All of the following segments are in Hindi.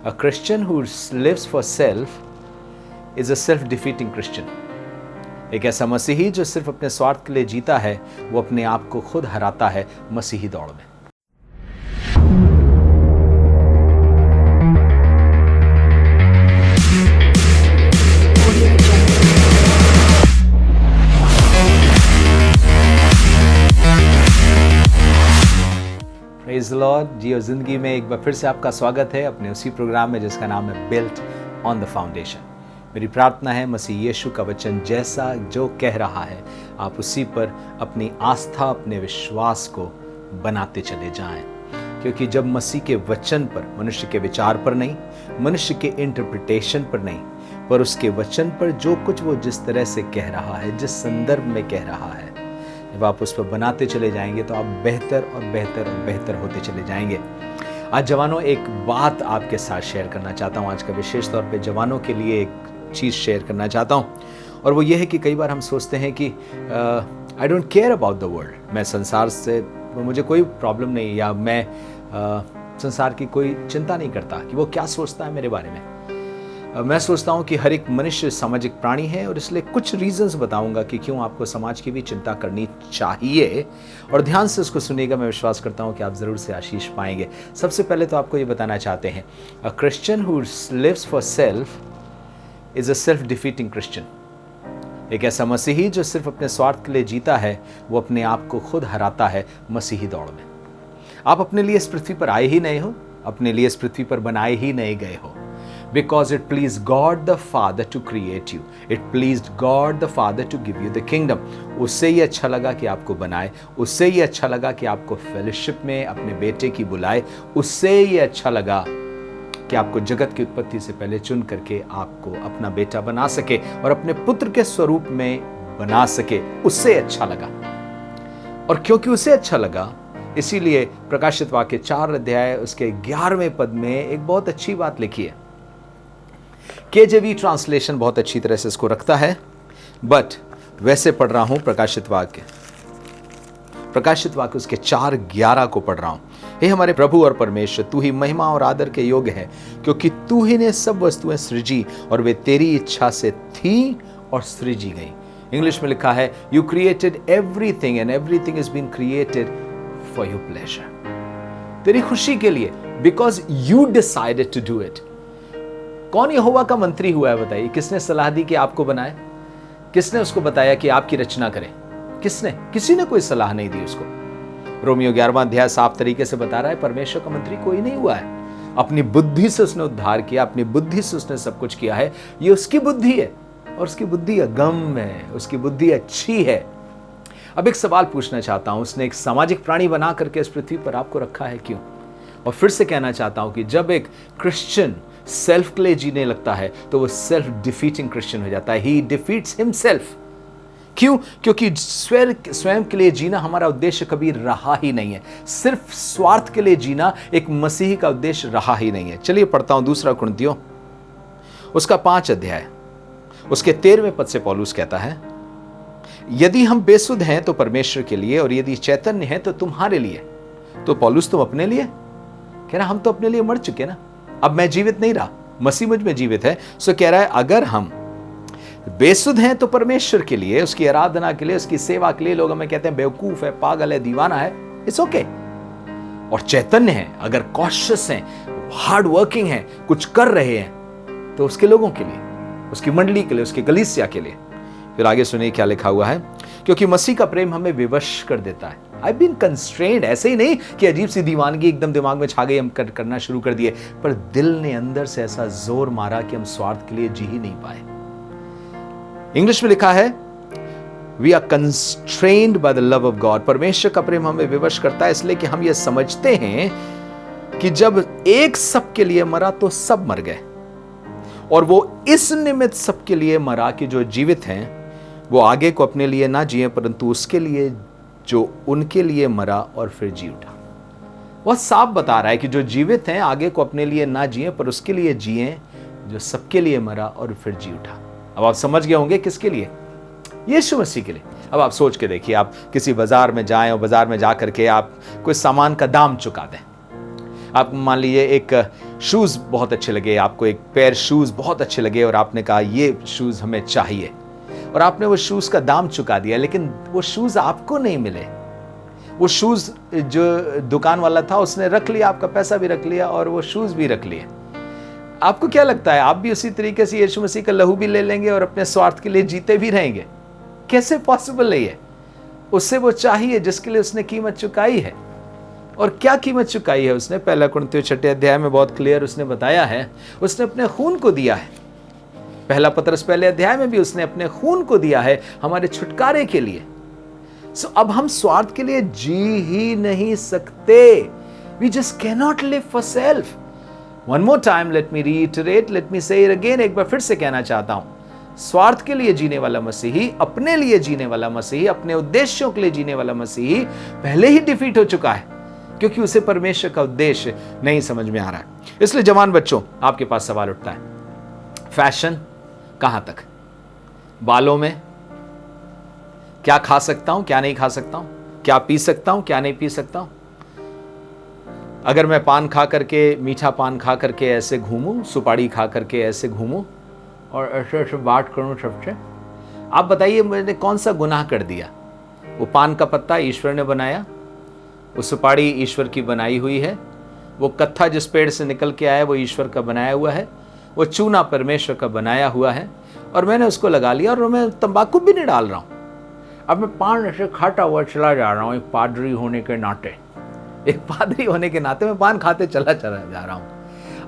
A Christian who lives for self is a self-defeating Christian. एक ऐसा मसीही जो सिर्फ अपने स्वार्थ के लिए जीता है, वो अपने आप को खुद हराता है मसीही दौड़ में। Praise the Lord. जियो जिंदगी में एक बार फिर से आपका स्वागत है अपने उसी प्रोग्राम में जिसका नाम है बिल्ट ऑन द फाउंडेशन। मेरी प्रार्थना है मसीह यीशु का वचन जैसा जो कह रहा है आप उसी पर अपनी आस्था, अपने विश्वास को बनाते चले जाएं, क्योंकि जब मसीह के वचन पर, मनुष्य के विचार पर नहीं, मनुष्य के इंटरप्रिटेशन पर नहीं, पर उसके वचन पर जो कुछ वो जिस तरह से कह रहा है, जिस संदर्भ में कह रहा है, जब आप उस पर बनाते चले जाएंगे तो आप बेहतर और बेहतर और बेहतर होते चले जाएंगे। आज जवानों, एक बात आपके साथ शेयर करना चाहता हूँ। आज का विशेष तौर पे जवानों के लिए एक चीज़ शेयर करना चाहता हूँ, और वो ये है कि कई बार हम सोचते हैं कि I don't care about the world. मैं संसार से, मुझे कोई प्रॉब्लम नहीं, या मैं संसार की कोई चिंता नहीं करता कि वो क्या सोचता है मेरे बारे में। मैं सोचता हूँ कि हर एक मनुष्य सामाजिक प्राणी है, और इसलिए कुछ रीजंस बताऊंगा कि क्यों आपको समाज की भी चिंता करनी चाहिए, और ध्यान से उसको सुनिएगा। मैं विश्वास करता हूँ कि आप ज़रूर से आशीष पाएंगे। सबसे पहले तो आपको ये बताना चाहते हैं, a Christian who lives for self is a self defeating Christian. एक ऐसा मसीही जो सिर्फ अपने स्वार्थ के लिए जीता है, वो अपने आप को खुद हराता है मसीही दौड़ में। आप अपने लिए इस पृथ्वी पर आए ही नहीं हो, अपने लिए इस पृथ्वी पर बनाए ही नहीं गए हो। Because it pleased God the Father to create you. It pleased God the Father to give you the kingdom. उससे ही अच्छा लगा कि आपको बनाए, उससे ही अच्छा लगा कि आपको फेलोशिप में अपने बेटे की बुलाए, उससे ही अच्छा लगा कि आपको जगत की उत्पत्ति से पहले चुन करके आपको अपना बेटा बना सके और अपने पुत्र के स्वरूप में बना सके। उससे अच्छा लगा, और क्योंकि उसे अच्छा लगा, इसीलिए प्रकाशित वाक्य 4 अध्याय उसके 11वें पद में एक बहुत अच्छी बात लिखी है। केजेवी ट्रांसलेशन बहुत अच्छी तरह से इसको रखता है, बट वैसे पढ़ रहा हूं प्रकाशित वाक्य उसके 4:11 को पढ़ रहा हूं। हे हमारे प्रभु और परमेश्वर, तू ही महिमा और आदर के योग्य है, क्योंकि तू ही ने सब वस्तुएं सृजी और वे तेरी इच्छा से थी और सृजी गई। इंग्लिश में लिखा है, you created everything and everything is been created for your pleasure. तेरी खुशी के लिए, because you decided to do it. कौन यहोवा का मंत्री हुआ है बताइए? किसने सलाह दी कि आपको बनाए? किसने उसको बताया कि आपकी रचना करे? किसने? किसी ने कोई सलाह नहीं दी उसको। रोमियो 11वां अध्याय साफ तरीके से बता रहा है, परमेश्वर का मंत्री कोई नहीं हुआ है। अपनी बुद्धि से उसने उद्धार किया, अपनी बुद्धि से उसने सब कुछ किया है। ये उसकी बुद्धि है, और उसकी बुद्धि अगम है, उसकी बुद्धि अच्छी है। अब एक सवाल पूछना चाहता हूं, उसने एक सामाजिक प्राणी बना करके इस पृथ्वी पर आपको रखा है, क्यों? और फिर से कहना चाहता हूं कि जब एक क्रिश्चियन सेल्फ के लिए जीने लगता है तो वो सेल्फ डिफीटिंग क्रिश्चियन हो जाता है। ही डिफीट्स हिमसेल्फ। क्यों? क्योंकि स्वयं के लिए जीना हमारा उद्देश्य कभी रहा ही नहीं है। सिर्फ स्वार्थ के लिए जीना एक मसीही का उद्देश्य रहा ही नहीं है। चलिए पढ़ता हूं 2 कुरिन्थियों उसका 5 अध्याय उसके 13वें पद से पौलुस कहता है, यदि हम बेसुध हैं तो परमेश्वर के लिए, और यदि चैतन्य हैं तो तुम्हारे लिए। तो पौलुस तुम अपने लिए कह रहा, हम तो अपने लिए मर चुके ना, अब मैं जीवित नहीं रहा, मसीह मुझ में जीवित है। सो कह रहा है, अगर हम बेसुध हैं तो परमेश्वर के लिए, उसकी आराधना के लिए, उसकी सेवा के लिए। लोग हमें कहते हैं बेवकूफ है, पागल है, दीवाना है, इट्स ओके। और चैतन्य है, अगर कॉशियस हैं, हार्ड वर्किंग हैं, कुछ कर रहे हैं, तो उसके लोगों के लिए, उसकी मंडली के लिए, उसकी कलीसिया के लिए। फिर आगे सुनिए क्या लिखा हुआ है, क्योंकि मसीह का प्रेम हमें विवश कर देता है। I've been constrained, ऐसे ही नहीं कि अजीब सी दीवानगी एकदम दिमाग में छा गई, हम करना शुरू कर दिए, पर दिल ने अंदर से ऐसा जोर मारा कि हम स्वार्थ के लिए जी ही नहीं पाए। इंग्लिश में लिखा है, We are constrained by the love of God। परमेश्वर का प्रेम हमें विवश करता है, इसलिए कि हम ये समझते हैं कि जब एक सबके लिए मरा तो सब मर गए, और वो इस निमित्त सबके लिए मरा कि जो जीवित हैं वो आगे को अपने लिए ना जिए, परंतु उसके लिए जो उनके लिए मरा और फिर जी उठा। वह साफ बता रहा है कि जो जीवित हैं आगे को अपने लिए ना जिए, पर उसके लिए जिए जो सबके लिए मरा और फिर जी उठा। अब आप समझ गए होंगे किसके लिए? यीशु मसीह के लिए। अब आप सोच के देखिए, आप किसी बाजार में जाएं और बाजार में जा करके आप कोई सामान का दाम चुका दें, आप मान लीजिए एक शूज़ बहुत अच्छे लगे, आपको एक पेयर शूज़ बहुत अच्छे लगे और आपने कहा ये शूज़ हमें चाहिए, और आपने वो शूज़ का दाम चुका दिया, लेकिन वो शूज़ आपको नहीं मिले। वो शूज़ जो दुकान वाला था उसने रख लिया, आपका पैसा भी रख लिया और वो शूज़ भी रख लिए। आपको क्या लगता है आप भी उसी तरीके से यीशु मसीह का लहू भी ले लेंगे और अपने स्वार्थ के लिए जीते भी रहेंगे? कैसे पॉसिबल नहीं है? उससे वो चाहिए जिसके लिए उसने कीमत चुकाई है। और क्या कीमत चुकाई है उसने? पहला कुरिन्थियों 6 अध्याय में बहुत क्लियर उसने बताया है, उसने अपने खून को दिया है। पहला पतरस पहले अध्याय में भी उसने अपने खून को दिया है हमारे छुटकारे के लिए। अब हम स्वार्थ के लिए जी ही नहीं सकते। We just cannot live for self. One more time, let me reiterate, let me say it again. एक बार फिर से कहना चाहता हूं, स्वार्थ के लिए जीने वाला मसीही, अपने लिए जीने वाला मसीही, अपने उद्देश्यों के लिए जीने वाला मसीही पहले ही डिफीट हो चुका है, क्योंकि उसे परमेश्वर का उद्देश्य नहीं समझ में आ रहा है। इसलिए जवान बच्चों, आपके पास सवाल उठता है, फैशन कहां तक? बालों में क्या खा सकता हूं, क्या नहीं खा सकता हूं, क्या पी सकता हूं, क्या नहीं पी सकता हूं? अगर मैं पान खा करके, मीठा पान खा करके ऐसे घूमूं, सुपारी खा करके ऐसे घूमूं और ऐसे ऐसे बात करूं सबसे, आप बताइए मैंने कौन सा गुनाह कर दिया? वो पान का पत्ता ईश्वर ने बनाया, वो सुपारी ईश्वर की बनाई हुई है, वो कत्था जिस पेड़ से निकल के आया वो ईश्वर का बनाया हुआ है, वो चूना परमेश्वर का बनाया हुआ है, और मैंने उसको लगा लिया और मैं तंबाकू भी नहीं डाल रहा हूं। अब मैं पान ऐसे खाता हुआ चला जा रहा हूं, एक पादरी होने के नाते, मैं पान खाते चला जा रहा हूं।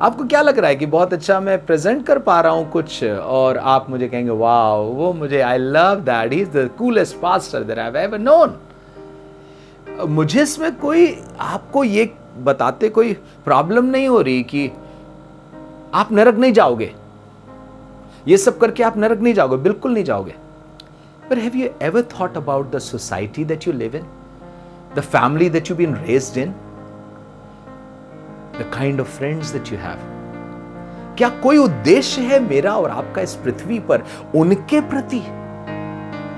आपको क्या लग रहा है कि बहुत अच्छा मैं प्रेजेंट कर पा रहा हूं कुछ, और आप मुझे कहेंगे वाह, वो मुझे, I love that, he is the coolest pastor that I have ever known. मुझे इसमें कोई, आपको ये बताते कोई प्रॉब्लम नहीं हो रही कि आप नरक नहीं जाओगे, ये सब करके आप नरक नहीं जाओगे, बिल्कुल नहीं जाओगे। But have you ever thought about the society that you live in? The family that you've been raised in? The kind of friends that you have? क्या कोई उद्देश्य है मेरा और आपका इस पृथ्वी पर उनके प्रति,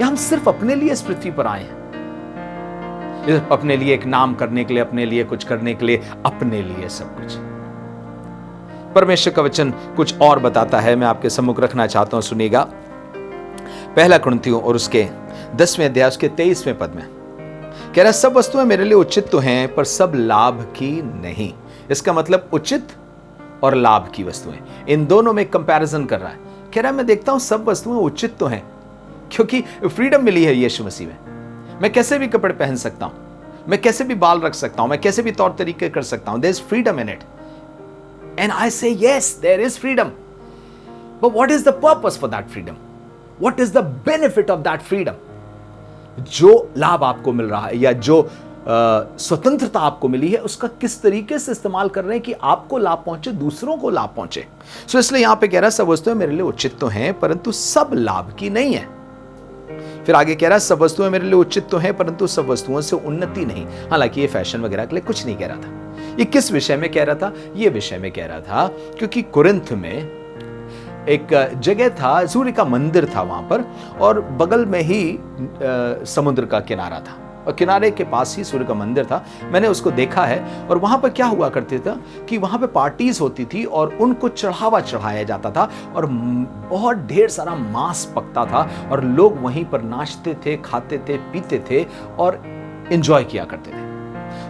या हम सिर्फ अपने लिए इस पृथ्वी पर आए हैं? अपने लिए एक नाम करने के लिए, अपने लिए कुछ करने के लिए, अपने लिए सब कुछ। परमेश्वर का वचन कुछ और बताता है, मैं आपके सम्मुख रखना चाहता हूं, सुनिएगा। पहला कुरिन्थियों और उसके 10वें अध्याय उसके 23वें पद में कह रहा है, सब वस्तुएं मेरे लिए उचित तो हैं, पर सब लाभ की नहीं। इसका मतलब उचित और लाभ की वस्तुएं, इन दोनों में कंपैरिजन कर रहा है। कह रहा है मैं देखता हूं सब वस्तुएं उचित तो हैं, क्योंकि फ्रीडम मिली है यीशु मसीह में। मैं कैसे भी कपड़े पहन सकता हूं, मैं कैसे भी बाल रख सकता हूं, मैं कैसे भी तौर तरीके कर सकता हूं। There is freedom in it, and I say yes, there is freedom, but what is the purpose for that freedom? What is the benefit of that freedom? जो लाभ आपको मिल रहा है, या जो स्वतंत्रता आपको मिली है, उसका किस तरीके से इस्तेमाल कर रहे हैं कि आपको लाभ पहुंचे, दूसरों को लाभ पहुंचे। सो इसलिए यहां पे कह रहा है सब वस्तुएं मेरे लिए उचित तो हैं, परंतु सब लाभ की नहीं है। फिर आगे कह रहा है सब वस्तुएं मेरे लिए उचित तो हैं, परंतु सब वस्तुओं से उन्नति नहीं। हालांकि ये फैशन वगैरह के लिए कुछ नहीं कह रहा था। ये किस विषय में कह रहा था? ये विषय में कह रहा था क्योंकि कुरिन्थ में एक जगह था, सूर्य का मंदिर था वहां पर, और बगल में ही समुद्र का किनारा था, और किनारे के पास ही सूर्य का मंदिर था। मैंने उसको देखा है, और वहां पर क्या हुआ करते था कि वहां पे पार्टीज होती थी और उनको चढ़ावा चढ़ाया जाता था, और बहुत ढेर सारा मांस पकता था, और लोग वहीं पर नाचते थे, खाते थे, पीते थे और एंजॉय किया करते थे।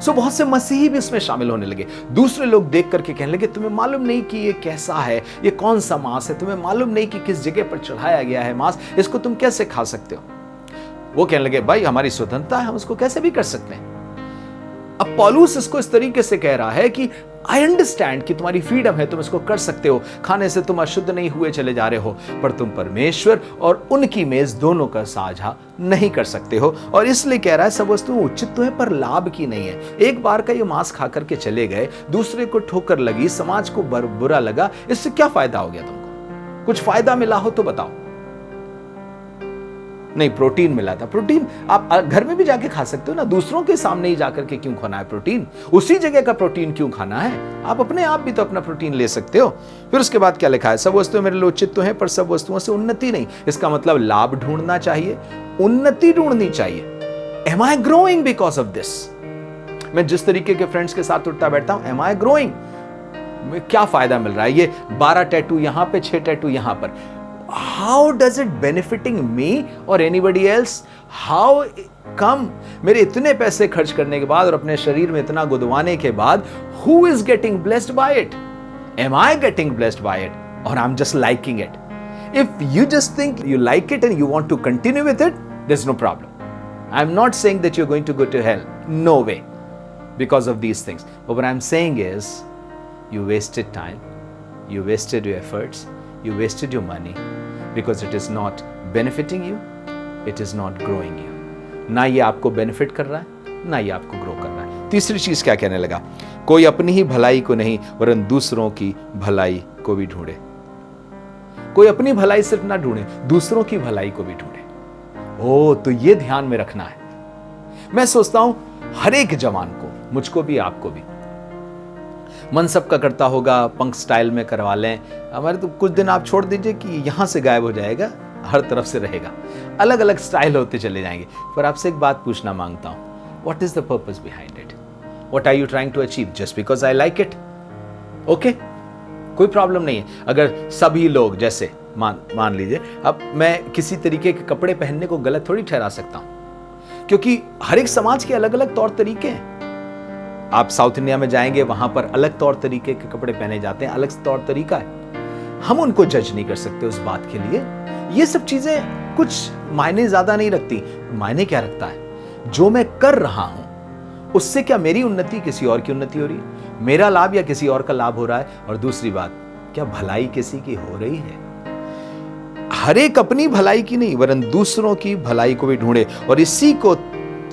सो बहुत से मसीही भी इसमें शामिल होने लगे। दूसरे लोग देख करके कहने लगे तुम्हें मालूम नहीं कि ये कैसा है, ये कौन सा मांस है, तुम्हें मालूम नहीं कि किस जगह पर चढ़ाया गया है मांस, इसको तुम कैसे खा सकते हो? वो कहने लगे भाई हमारी स्वतंत्रता है, हम इसको कैसे भी कर सकते हैं। अब पौलुस इसको इस तरीके से कह रहा है कि आई अंडरस्टैंड कि तुम्हारी फ्रीडम है, तुम इसको कर सकते हो, खाने से तुम अशुद्ध नहीं हुए चले जा रहे हो, पर तुम परमेश्वर और उनकी मेज दोनों का साझा नहीं कर सकते हो। और इसलिए कह रहा है सब वस्तुएं उचित तो है पर लाभ की नहीं है। एक बार का ये मांस खा करके चले गए, दूसरे को ठोकर लगी, समाज को बुरा लगा, इससे क्या फायदा हो गया तुमको? कुछ फायदा मिला हो तो बताओ। नहीं, प्रोटीन मिला था। प्रोटीन आप घर में भी जाके खा सकते हो ना, दूसरों के सामने ही जाकर के क्यों खाना है प्रोटीन? उसी जगह का प्रोटीन क्यों खाना है? आप अपने आप भी तो अपना प्रोटीन ले सकते हो। फिर उसके बाद क्या लिखा है? सब वस्तुएं मेरे लिए उचित तो हैं, पर सब वस्तुओं से उन्नति नहीं। इसका मतलब लाभ ढूंढना चाहिए, उन्नति ढूंढनी चाहिए। Am I growing because of this? मैं जिस तरीके के फ्रेंड्स के साथ उठता बैठता हूं, एम आई ग्रोइंग? क्या फायदा मिल रहा है? ये 12 टैटू यहां पे, 6 टैटू यहां पर, हाउ डज इट बेनिफिटिंग मी और एनीबडी एल्स? How come? मेरे इतने पैसे खर्च करने के बाद और अपने शरीर में इतना गुदवाने के बाद, who is getting blessed by it? Am I getting blessed by it और I am just liking it? If you just think you like it and you want to continue with it, there's no problem. I'm not saying that you're going to go to hell. No way. Because of these things. But what I'm saying is, you wasted time, you wasted your efforts, you wasted your money because it is not benefiting you, it is not growing you. ना ये आपको बेनिफिट कर रहा है, ना ये आपको ग्रो कर रहा है। तीसरी चीज क्या कहने लगा? कोई अपनी ही भलाई को नहीं वरन दूसरों की भलाई को भी ढूंढे। कोई अपनी भलाई सिर्फ ना ढूंढे, दूसरों की भलाई को भी ढूंढे। ओ, तो ये ध्यान में रखना है। मैं सोचता हूं हर एक जवान को, मुझको भी, आपको भी, मन सबका करता होगा पंक स्टाइल में करवा लें हमारे, तो कुछ दिन आप छोड़ दीजिए कि यहां से गायब हो जाएगा, हर तरफ से रहेगा, अलग अलग स्टाइल होते चले जाएंगे। पर आपसे एक बात पूछना मांगता हूं, what is the purpose behind it? What are you trying to achieve? Just because I like it? Okay, कोई प्रॉब्लम नहीं है। अगर सभी लोग जैसे मान लीजिए, अब मैं किसी तरीके के कपड़े पहनने को गलत थोड़ी ठहरा सकता हूं, क्योंकि हर एक समाज के अलग अलग तौर तरीके हैं। आप साउथ इंडिया में जाएंगे, वहां पर अलग तौर तरीके के कपड़े पहने जाते हैं, अलग तौर तरीका है। हम उनको जज नहीं कर सकते उस बात के लिए। ये सब चीजें कुछ मायने ज्यादा नहीं रखती। मायने क्या रखता है? जो मैं कर रहा हूं उससे क्या मेरी उन्नति, किसी और की उन्नति हो रही है? मेरा लाभ या किसी और का लाभ हो रहा है? और दूसरी बात, क्या भलाई किसी की हो रही है? हर एक अपनी भलाई की नहीं वरन दूसरों की भलाई को भी ढूंढे। और इसी को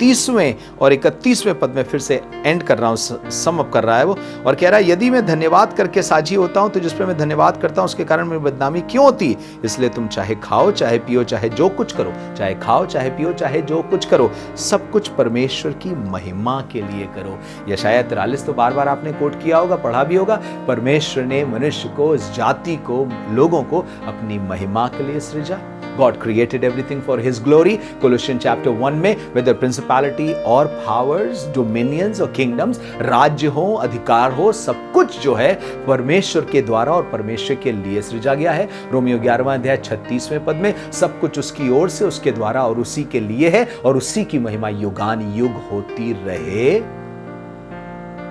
30वें और 31वें पद में फिर से एंड कर रहा हूं, सम अप कर रहा है वो, और कह रहा है, यदि मैं धन्यवाद करके साझी होता हूं तो जिस पे मैं धन्यवाद करता हूं उसके कारण मेरी बदनामी क्यों होती? इसलिए तुम चाहे खाओ, चाहे पियो, चाहे जो कुछ करो, चाहे खाओ, चाहे पियो, चाहे जो कुछ करो, सब कुछ परमेश्वर की महिमा के लिए करो। यशायाह 43 तो बार बार आपने कोट किया होगा, पढ़ा भी होगा। परमेश्वर ने मनुष्य को, इस जाति को, लोगों को अपनी महिमा के लिए सृजा। God created everything for His glory. Colossians chapter 1 में, whether principality or powers, dominions or kingdoms, राज्य हो, अधिकार हो, सब कुछ जो है परमेश्वर के द्वारा और परमेश्वर के लिए सृजा गया है। रोमियो 11वां अध्याय 36वें पद में, सब कुछ उसकी ओर से, उसके द्वारा और उसी के लिए है और उसी की महिमा युगान युग होती रहे।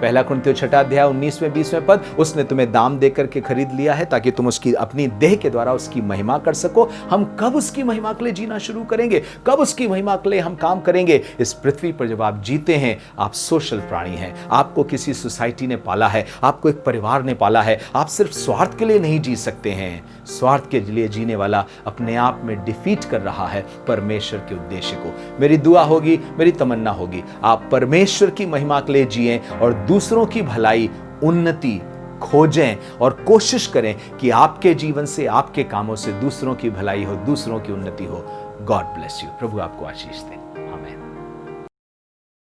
पहला कुरिन्थियों 6 अध्याय 19वें 20वें पद, उसने तुम्हें दाम देकर के खरीद लिया है ताकि तुम उसकी अपनी देह के द्वारा उसकी महिमा कर सको। हम कब उसकी महिमा के लिए जीना शुरू करेंगे? कब उसकी महिमा के लिए हम काम करेंगे? इस पृथ्वी पर जब आप जीते हैं, आप सोशल प्राणी हैं, आपको किसी सोसाइटी ने पाला है, आपको एक परिवार ने पाला है। आप सिर्फ स्वार्थ के लिए नहीं जी सकते हैं। स्वार्थ के लिए जीने वाला अपने आप में डिफीट कर रहा है परमेश्वर के उद्देश्य को। मेरी दुआ होगी, मेरी तमन्ना होगी, आप परमेश्वर की महिमा के लिए जिएं और दूसरों की भलाई, उन्नति खोजें और कोशिश करें कि आपके जीवन से, आपके कामों से दूसरों की भलाई हो, दूसरों की उन्नति हो। God bless you. प्रभु आपको आशीष दे। आमीन।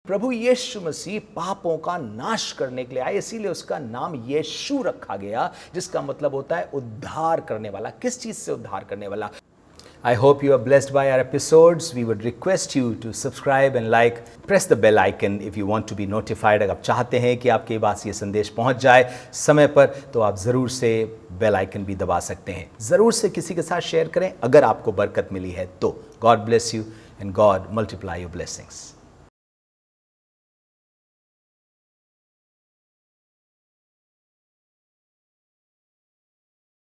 प्रभु यीशु मसीह पापों का नाश करने के लिए आए, इसीलिए उसका नाम यीशु रखा गया, जिसका मतलब होता है उद्धार करने वाला। किस चीज से उद्धार करने वाला? I hope you are blessed by our episodes. We would request you to subscribe and like, press the bell icon if you want to be notified. अगर आप चाहते हैं कि आपके पास ये संदेश पहुंच जाए समय पर, तो आप ज़रूर से बेल आइकन भी दबा सकते हैं। ज़रूर से किसी के साथ शेयर करें अगर आपको बरकत मिली है तो। God bless you and God multiply your blessings.